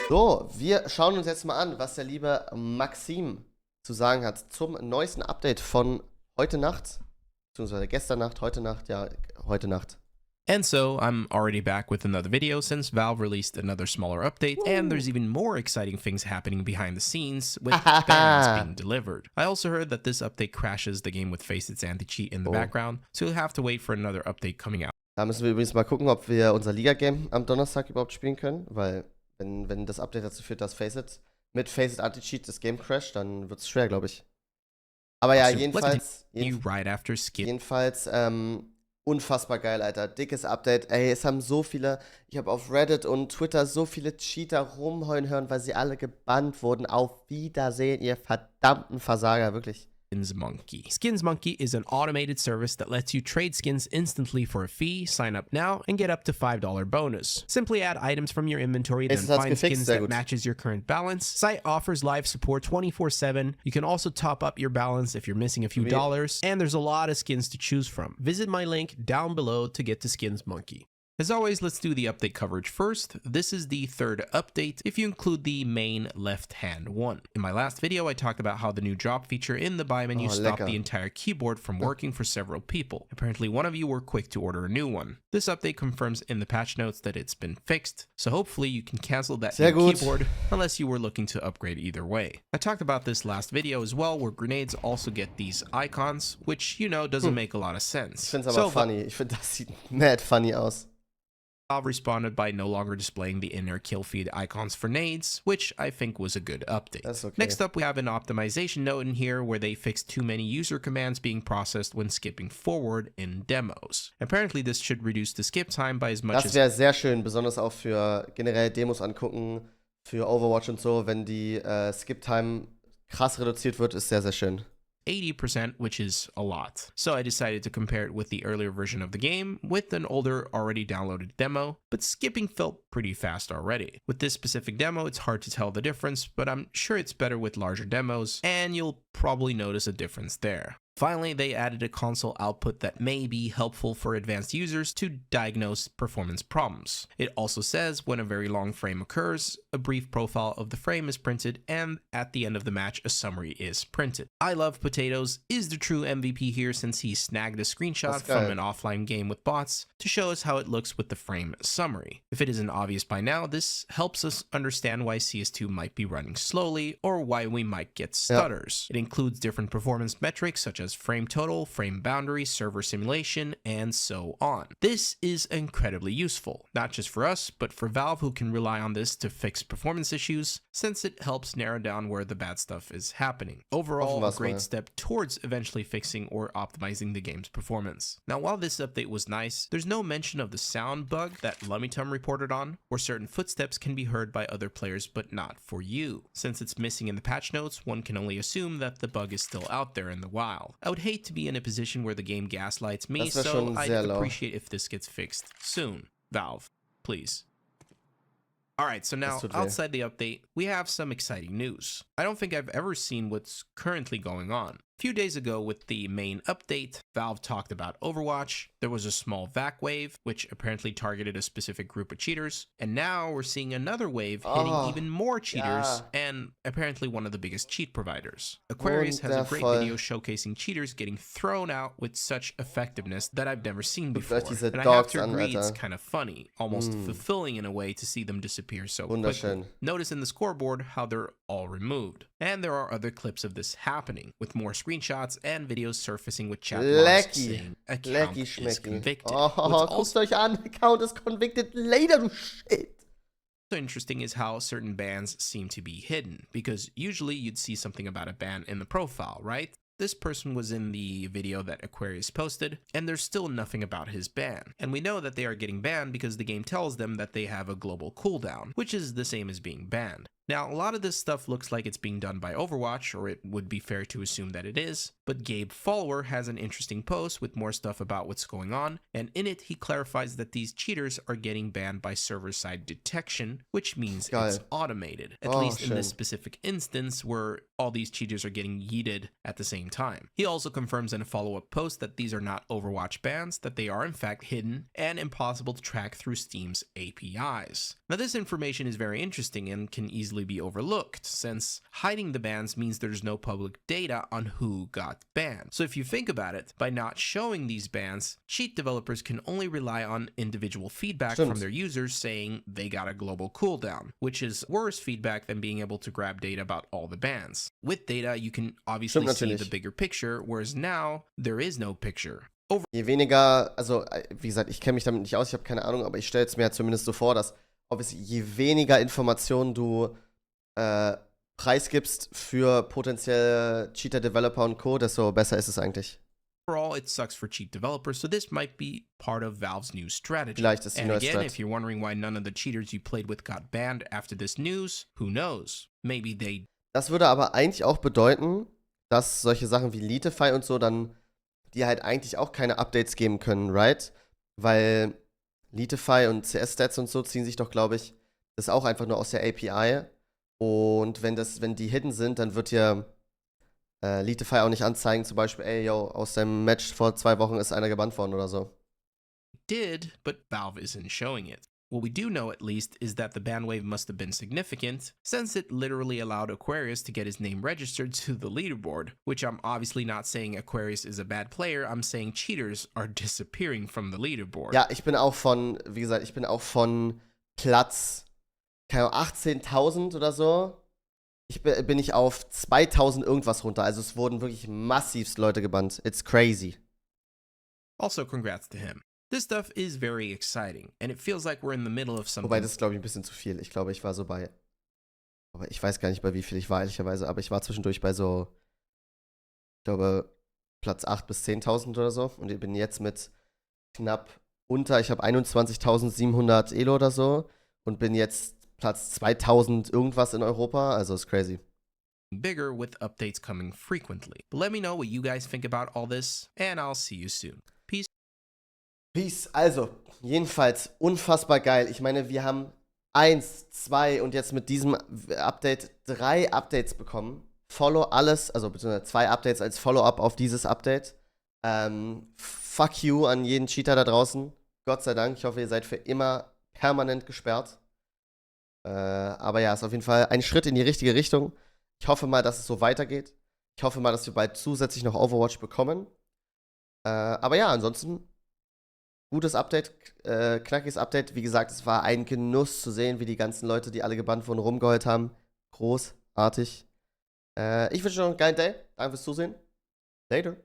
So, wir schauen uns jetzt mal an, was der liebe Maxim zu sagen hat zum neuesten Update von heute Nacht. Beziehungsweise gestern Nacht, heute Nacht, ja, heute Nacht. And so, I'm already back with another video since Valve released another smaller update, and there's even more exciting things happening behind the scenes with bans being delivered. I also heard that this update crashes the game with Facet's anti-cheat in the background, so you'll have to wait for another update coming out. Da müssen wir übrigens mal gucken, ob wir unser Liga-Game am Donnerstag überhaupt spielen können, weil wenn das Update dazu führt, dass Facet mit Facet Anti-Cheat das Game crasht, dann wird es schwer, glaube ich. Aber ja, jedenfalls unfassbar geil, Alter. Dickes Update. Ey, es haben so viele, ich habe auf Reddit und Twitter so viele Cheater rumheulen hören, weil sie alle gebannt wurden. Auf Wiedersehen, ihr verdammten Versager, wirklich. Monkey. Skins Monkey is an automated service that lets you trade skins instantly for a fee, sign up now, and get up to $5 bonus. Simply add items from your inventory, then find skins that matches your current balance. Site offers live support 24/7. You can also top up your balance if you're missing a few dollars, and there's a lot of skins to choose from. Visit my link down below to get to Skins Monkey. As always, let's do the update coverage first. This is the third update if you include the main left-hand one. In my last video, I talked about how the new drop feature in the buy menu stopped the entire keyboard from working for several people. Apparently, one of you were quick to order a new one. This update confirms in the patch notes that it's been fixed, so hopefully you can cancel that new keyboard unless you were looking to upgrade either way. I talked about this last video as well, where grenades also get these icons, which, you know, doesn't make a lot of sense. Ich finde es aber funny. Ich finde, das sieht mad funny aus. Valve responded by no longer displaying the inner kill feed icons for nades, which I think was a good update. That's okay. Next up, we have an optimization note in here where they fixed too many user commands being processed when skipping forward in demos. Apparently, this should reduce the skip time by as much as... Das wäre sehr schön, besonders auch für generell Demos angucken, für Overwatch und so, wenn die Skip-Time krass reduziert wird, ist sehr, sehr schön. 80%, which is a lot. So I decided to compare it with the earlier version of the game with an older already downloaded demo, but skipping felt pretty fast already. With this specific demo, it's hard to tell the difference, but I'm sure it's better with larger demos, and you'll probably notice a difference there. Finally, they added a console output that may be helpful for advanced users to diagnose performance problems. It also says when a very long frame occurs, a brief profile of the frame is printed, and at the end of the match, a summary is printed. I Love Potatoes is the true MVP here since he snagged a screenshot from an offline game with bots to show us how it looks with the frame summary. If it isn't obvious by now, this helps us understand why CS2 might be running slowly or why we might get stutters. It includes different performance metrics such as frame total, frame boundary, server simulation, and so on. This is incredibly useful, not just for us, but for Valve, who can rely on this to fix performance issues, since it helps narrow down where the bad stuff is happening. Overall, a great step towards eventually fixing or optimizing the game's performance. Now, while this update was nice, there's no mention of the sound bug that Lumitum reported on, where certain footsteps can be heard by other players but not for you. Since it's missing in the patch notes, one can only assume that the bug is still out there in the wild. I would hate to be in a position where the game gaslights me, so I'd appreciate if this gets fixed soon. Valve, please. Alright, so now, outside the update, we have some exciting news. I don't think I've ever seen what's currently going on. A few days ago with the main update, Valve talked about Overwatch, there was a small VAC wave, which apparently targeted a specific group of cheaters, and now we're seeing another wave hitting even more cheaters, and apparently one of the biggest cheat providers. Aquarius has a great video showcasing cheaters getting thrown out with such effectiveness that I've never seen before, and I have to agree it's kind of funny, almost fulfilling in a way to see them disappear so quickly. Notice in the scoreboard how they're all removed, and there are other clips of this happening, with more screenshots and videos surfacing with chat logs saying account is convicted. Guckt euch an, account is convicted later, du shit. Also interesting is how certain bans seem to be hidden, because usually you'd see something about a ban in the profile, right? This person was in the video that Aquarius posted, and there's still nothing about his ban. And we know that they are getting banned because the game tells them that they have a global cooldown, which is the same as being banned. Now, a lot of this stuff looks like it's being done by Overwatch, or it would be fair to assume that it is, but Gabe Follower has an interesting post with more stuff about what's going on, and in it he clarifies that these cheaters are getting banned by server-side detection, which means it's automated, at least in this specific instance where all these cheaters are getting yeeted at the same same time. He also confirms in a follow-up post that these are not Overwatch bans, that they are in fact hidden and impossible to track through Steam's APIs. Now this information is very interesting and can easily be overlooked, since hiding the bans means there's no public data on who got banned. So if you think about it, by not showing these bans, cheat developers can only rely on individual feedback from their users saying they got a global cooldown, which is worse feedback than being able to grab data about all the bans. With data, you can obviously see the bigger picture, whereas now there is no picture. Je weniger, also wie gesagt, ich kenne mich damit nicht aus, ich habe keine Ahnung, aber ich stelle es mir ja zumindest so vor, dass obviously, je weniger Informationen du preisgibst für potenzielle Cheater-Developer und Co., desto besser ist es eigentlich. Overall, it sucks for cheat developers, so this might be part of Valve's new strategy. Vielleicht ist die And neue again, Strat. if you're wondering why none of the cheaters you played with got banned after this news, who knows? Maybe they... Das würde aber eigentlich auch bedeuten, dass solche Sachen wie Litify und so dann die halt eigentlich auch keine Updates geben können, right? Weil Litify und CS-Stats und so ziehen sich doch, glaube ich, das auch einfach nur aus der API. Und wenn die hidden sind, dann wird ja Litify auch nicht anzeigen, zum Beispiel, ey, yo, aus dem Match vor 2 Wochen ist einer gebannt worden oder so. did, but Valve isn't showing it. What we do know, at least, is that the ban wave must have been significant, since it literally allowed Aquarius to get his name registered to the leaderboard, which I'm obviously not saying Aquarius is a bad player, I'm saying cheaters are disappearing from the leaderboard. Ja, ich bin auch von, wie gesagt, ich bin auch von Platz, keine Ahnung, 18.000 oder so, bin ich auf 2.000 irgendwas runter. Also es wurden wirklich massivst Leute gebannt. It's crazy. Also, congrats to him. This stuff is very exciting, and it feels like we're in the middle of something. Wobei, das ist, glaube ich, ein bisschen zu viel. Ich glaube, ich war so bei, aber ich weiß gar nicht, bei wie viel ich war, ehrlicherweise, aber ich war zwischendurch bei so, ich glaube, Platz 8.000 bis 10.000 oder so. Und ich bin jetzt mit knapp unter, ich habe 21.700 Elo oder so und bin jetzt Platz 2.000 irgendwas in Europa. Also ist crazy. Bigger with updates coming frequently. But let me know what you guys think about all this, and I'll see you soon. Peace. Peace. Also, jedenfalls unfassbar geil. Ich meine, wir haben 1, 2 und jetzt mit diesem Update 3 Updates bekommen. Follow alles, also beziehungsweise 2 Updates als Follow-up auf dieses Update. Fuck you an jeden Cheater da draußen. Gott sei Dank. Ich hoffe, ihr seid für immer permanent gesperrt. Aber ja, ist auf jeden Fall ein Schritt in die richtige Richtung. Ich hoffe mal, dass es so weitergeht. Ich hoffe mal, dass wir bald zusätzlich noch Overwatch bekommen. Aber ja, ansonsten gutes Update, knackiges Update. Wie gesagt, es war ein Genuss zu sehen, wie die ganzen Leute, die alle gebannt wurden, rumgeheult haben. Großartig. Ich wünsche euch noch einen geilen Day. Danke fürs Zusehen. Later.